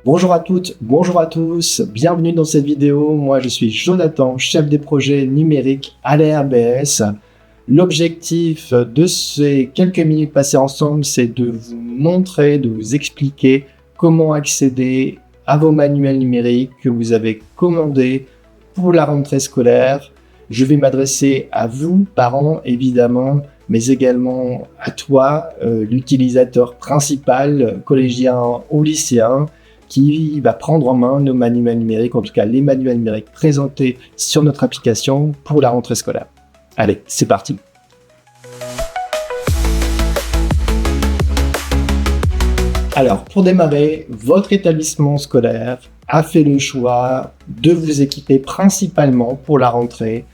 Bonjour à toutes, bonjour à tous, bienvenue dans cette vidéo. Moi je suis Jonathan, chef des projets numériques à la RBS. L'objectif de ces quelques minutes passées ensemble, c'est de vous montrer, de vous expliquer comment accéder à vos manuels numériques que vous avez commandés pour la rentrée scolaire. Je vais m'adresser à vous, parents évidemment, mais également à toi, l'utilisateur principal, collégien ou lycéen, qui va prendre en main nos manuels numériques, en tout cas les manuels numériques présentés sur notre application pour la rentrée scolaire. Allez, c'est parti. Alors, pour démarrer, votre établissement scolaire a fait le choix de vous équiper principalement pour la rentrée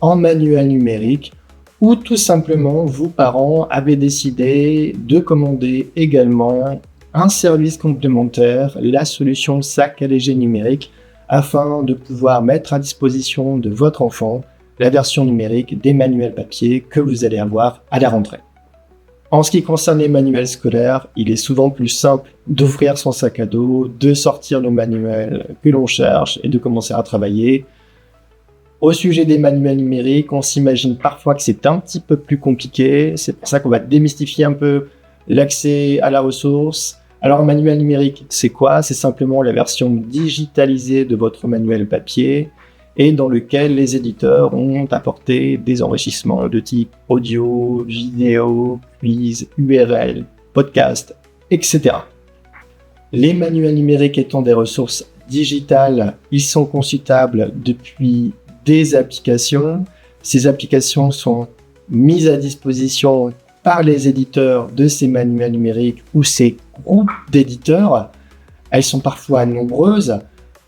en manuel numérique, ou tout simplement, vous, parents, avez décidé de commander également un service complémentaire, la solution sac allégé numérique, afin de pouvoir mettre à disposition de votre enfant la version numérique des manuels papier que vous allez avoir à la rentrée. En ce qui concerne les manuels scolaires, il est souvent plus simple d'ouvrir son sac à dos, de sortir le manuel que l'on cherche et de commencer à travailler. Au sujet des manuels numériques, on s'imagine parfois que c'est un petit peu plus compliqué. C'est pour ça qu'on va démystifier un peu l'accès à la ressource. Alors, un manuel numérique, c'est quoi? C'est simplement la version digitalisée de votre manuel papier et dans lequel les éditeurs ont apporté des enrichissements de type audio, vidéo, quiz, URL, podcast, etc. Les manuels numériques étant des ressources digitales, ils sont consultables depuis des applications. Ces applications sont mises à disposition par les éditeurs de ces manuels numériques ou ces groupes d'éditeurs. Elles sont parfois nombreuses.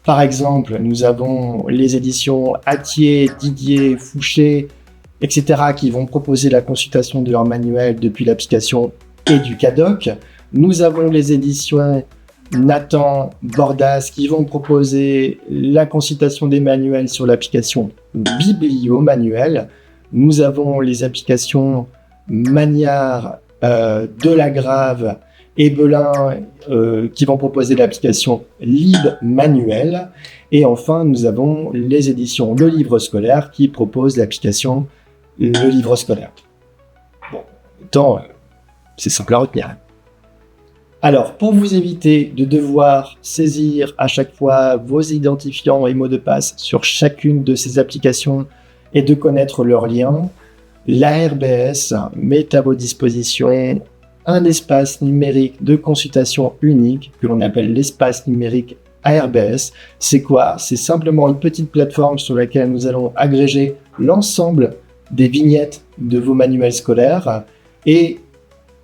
Par exemple, nous avons les éditions Hatier, Didier, Fouché, etc. qui vont proposer la consultation de leurs manuels depuis l'application Educadoc. Nous avons les éditions Nathan, Bordas qui vont proposer la consultation des manuels sur l'application Bibliomanuel. Nous avons les applications Magnard, Delagrave et Belin qui vont proposer l'application LibManuel. Et enfin, nous avons les éditions Le Livre Scolaire qui proposent l'application Le Livre Scolaire. Bon, autant, c'est simple à retenir. Alors, pour vous éviter de devoir saisir à chaque fois vos identifiants et mots de passe sur chacune de ces applications et de connaître leurs liens, la RBS met à vos dispositions un espace numérique de consultation unique que l'on appelle l'espace numérique ARBS. C'est quoi? C'est simplement une petite plateforme sur laquelle nous allons agréger l'ensemble des vignettes de vos manuels scolaires et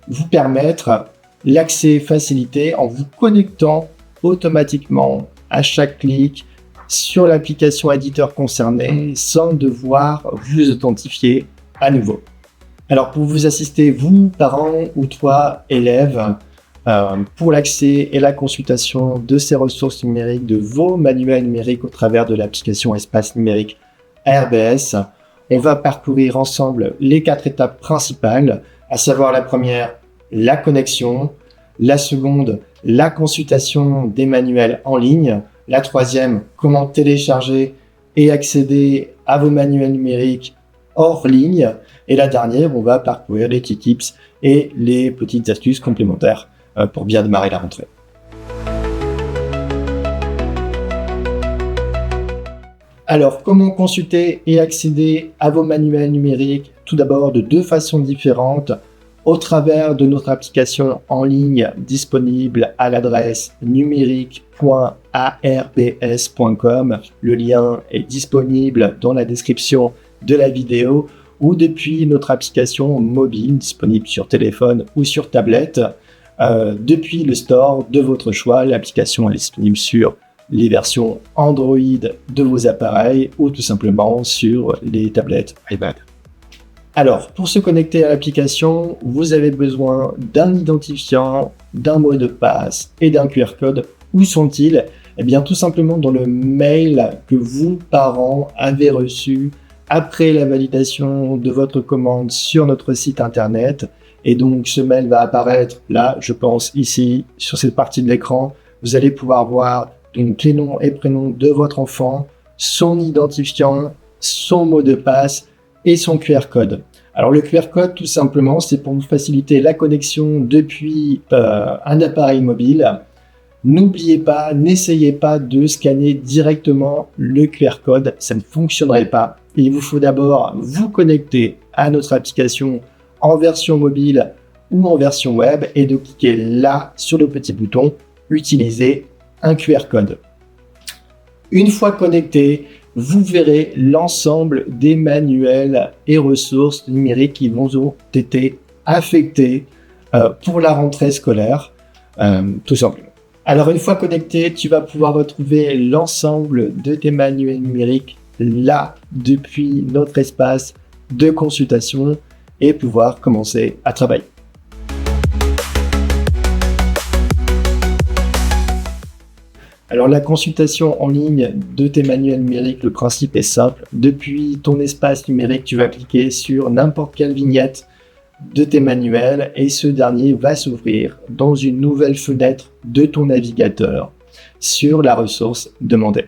vous permettre l'accès facilité en vous connectant automatiquement à chaque clic sur l'application éditeur concernée sans devoir vous authentifier à nouveau. Alors pour vous assister, vous, parents ou toi, élèves, pour l'accès et la consultation de ces ressources numériques, de vos manuels numériques au travers de l'application Espace Numérique RBS, on va parcourir ensemble les 4 étapes principales, à savoir la première, la connexion, la seconde, la consultation des manuels en ligne, la troisième, comment télécharger et accéder à vos manuels numériques hors ligne, et la dernière, on va parcourir les petits tips et les petites astuces complémentaires pour bien démarrer la rentrée. Alors, comment consulter et accéder à vos manuels numériques? Tout d'abord, de 2 façons différentes, au travers de notre application en ligne disponible à l'adresse numérique.arbs.com. Le lien est disponible dans la description de la vidéo, ou depuis notre application mobile disponible sur téléphone ou sur tablette. Depuis le store de votre choix, l'application est disponible sur les versions Android de vos appareils ou tout simplement sur les tablettes iPad. Alors, pour se connecter à l'application, vous avez besoin d'un identifiant, d'un mot de passe et d'un QR code. Où sont-ils? Eh bien, tout simplement dans le mail que vous, parents, avez reçu après la validation de votre commande sur notre site internet. Et donc, ce mail va apparaître là, je pense, ici, sur cette partie de l'écran, vous allez pouvoir voir donc les noms et prénoms de votre enfant, son identifiant, son mot de passe et son QR code. Alors le QR code, tout simplement, c'est pour vous faciliter la connexion depuis un appareil mobile. N'oubliez pas, n'essayez pas de scanner directement le QR code, ça ne fonctionnerait pas. Il vous faut d'abord vous connecter à notre application en version mobile ou en version web et de cliquer là sur le petit bouton « Utiliser un QR code ». Une fois connecté, vous verrez l'ensemble des manuels et ressources numériques qui vous ont été affectés pour la rentrée scolaire, tout simplement. Alors une fois connecté, tu vas pouvoir retrouver l'ensemble de tes manuels numériques là depuis notre espace de consultation et pouvoir commencer à travailler. Alors la consultation en ligne de tes manuels numériques, le principe est simple. Depuis ton espace numérique, tu vas cliquer sur n'importe quelle vignette de tes manuels et ce dernier va s'ouvrir dans une nouvelle fenêtre de ton navigateur sur la ressource demandée.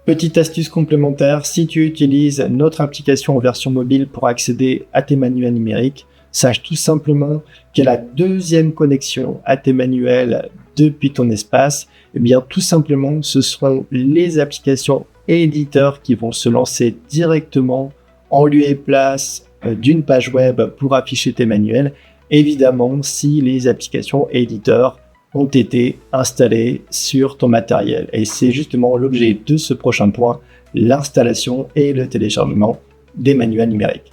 Petite astuce complémentaire, si tu utilises notre application en version mobile pour accéder à tes manuels numériques, sache tout simplement que la deuxième connexion à tes manuels depuis ton espace, eh bien tout simplement ce seront les applications et éditeurs qui vont se lancer directement en lieu et place d'une page web pour afficher tes manuels, évidemment si les applications et éditeurs ont été installés sur ton matériel. Et c'est justement l'objet de ce prochain point, l'installation et le téléchargement des manuels numériques.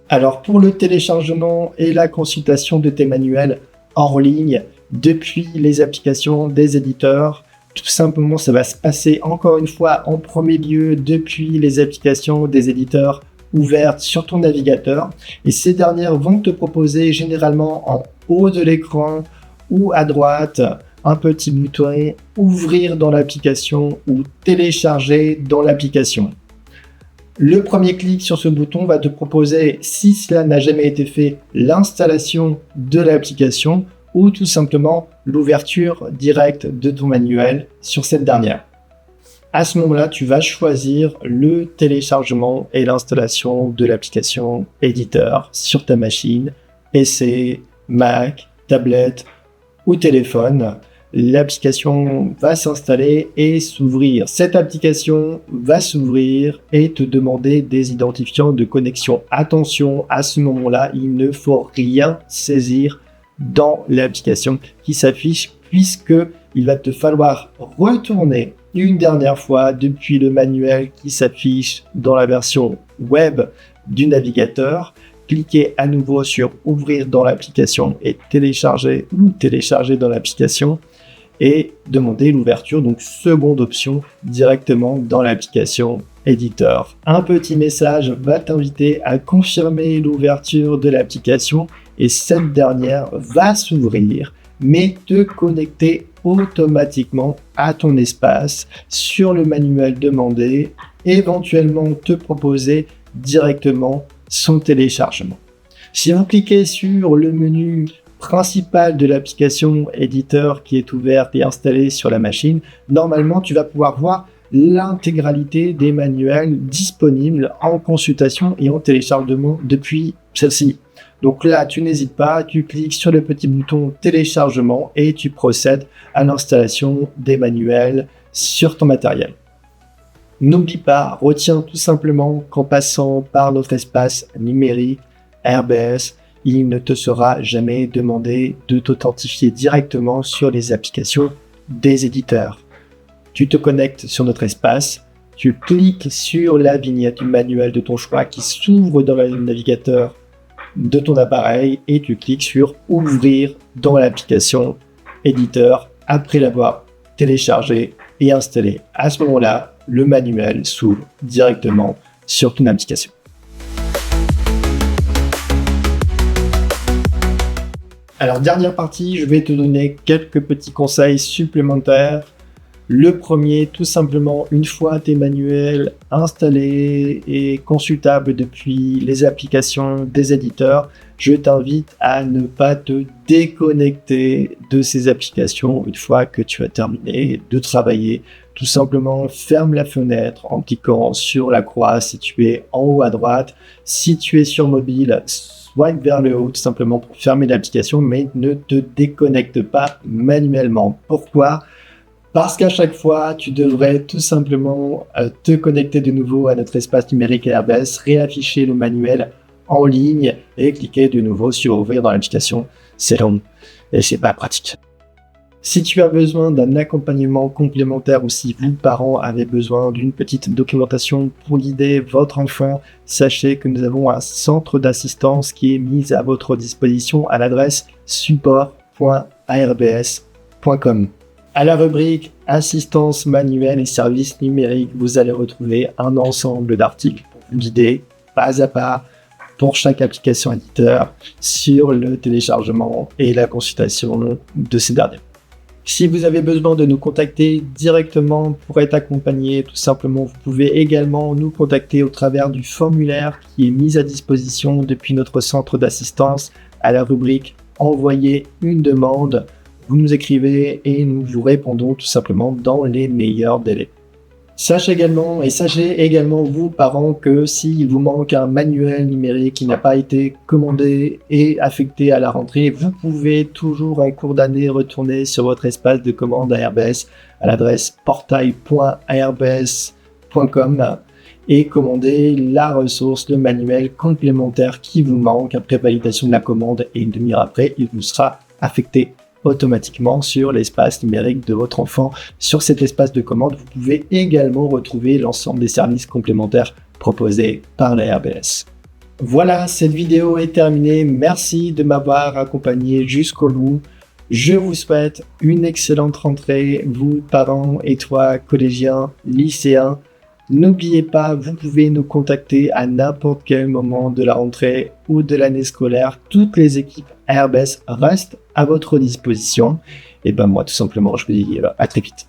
Alors pour le téléchargement et la consultation de tes manuels hors ligne depuis les applications des éditeurs, tout simplement ça va se passer encore une fois en premier lieu depuis les applications des éditeurs ouvertes sur ton navigateur et ces dernières vont te proposer généralement en haut de l'écran ou à droite un petit bouton ouvrir dans l'application ou télécharger dans l'application. Le premier clic sur ce bouton va te proposer, si cela n'a jamais été fait, l'installation de l'application ou tout simplement l'ouverture directe de ton manuel sur cette dernière. À ce moment-là, tu vas choisir le téléchargement et l'installation de l'application éditeur sur ta machine, PC, Mac, tablette ou téléphone. L'application va s'installer et s'ouvrir. Cette application va s'ouvrir et te demander des identifiants de connexion. Attention, à ce moment-là, il ne faut rien saisir dans l'application qui s'affiche puisque il va te falloir retourner une dernière fois depuis le manuel qui s'affiche dans la version web du navigateur. Cliquez à nouveau sur ouvrir dans l'application et télécharger dans l'application et demander l'ouverture, donc seconde option directement dans l'application éditeur. Un petit message va t'inviter à confirmer l'ouverture de l'application et cette dernière va s'ouvrir mais te connecter automatiquement à ton espace sur le manuel demandé, éventuellement te proposer directement son téléchargement. Si vous cliquez sur le menu principal de l'application éditeur qui est ouverte et installée sur la machine, normalement tu vas pouvoir voir l'intégralité des manuels disponibles en consultation et en téléchargement depuis celle-ci. Donc là, tu n'hésites pas, tu cliques sur le petit bouton téléchargement et tu procèdes à l'installation des manuels sur ton matériel. N'oublie pas, retiens tout simplement qu'en passant par notre espace numérique RBS, il ne te sera jamais demandé de t'authentifier directement sur les applications des éditeurs. Tu te connectes sur notre espace, tu cliques sur la vignette du manuel de ton choix qui s'ouvre dans le navigateur de ton appareil et tu cliques sur ouvrir dans l'application éditeur après l'avoir téléchargé et installé. À ce moment-là, le manuel s'ouvre directement sur ton application. Alors, dernière partie, je vais te donner quelques petits conseils supplémentaires. Le premier, tout simplement, une fois tes manuels installés et consultables depuis les applications des éditeurs, je t'invite à ne pas te déconnecter de ces applications une fois que tu as terminé de travailler. Tout simplement, ferme la fenêtre en cliquant sur la croix située en haut à droite. Si tu es sur mobile, swipe vers le haut tout simplement pour fermer l'application, mais ne te déconnecte pas manuellement. Pourquoi ? Parce qu'à chaque fois, tu devrais tout simplement te connecter de nouveau à notre espace numérique Airbus, réafficher le manuel en ligne et cliquer de nouveau sur ouvrir dans l'application. C'est long et c'est pas pratique. Si tu as besoin d'un accompagnement complémentaire ou si vous, parents, avez besoin d'une petite documentation pour guider votre enfant, sachez que nous avons un centre d'assistance qui est mis à votre disposition à l'adresse support.airbs.com. À la rubrique assistance manuelle et services numériques, vous allez retrouver un ensemble d'articles pour vous guider pas à pas pour chaque application éditeur sur le téléchargement et la consultation de ces derniers. Si vous avez besoin de nous contacter directement pour être accompagné, tout simplement, vous pouvez également nous contacter au travers du formulaire qui est mis à disposition depuis notre centre d'assistance à la rubrique envoyer une demande. Vous nous écrivez et nous vous répondons tout simplement dans les meilleurs délais. Sachez également, vous, parents, que s'il vous manque un manuel numérique qui n'a pas été commandé et affecté à la rentrée, vous pouvez toujours en cours d'année retourner sur votre espace de commande à Airbus à l'adresse portail.airbus.com et commander la ressource, le manuel complémentaire qui vous manque après validation de la commande et une demi-heure après, il vous sera affecté automatiquement sur l'espace numérique de votre enfant. Sur cet espace de commande, vous pouvez également retrouver l'ensemble des services complémentaires proposés par la RBS. Voilà, cette vidéo est terminée. Merci de m'avoir accompagné jusqu'au bout. Je vous souhaite une excellente rentrée, vous, parents, et toi, collégiens, lycéens. N'oubliez pas, vous pouvez nous contacter à n'importe quel moment de la rentrée ou de l'année scolaire. Toutes les équipes Airbus restent à votre disposition. Et ben moi, tout simplement, je vous dis à très vite.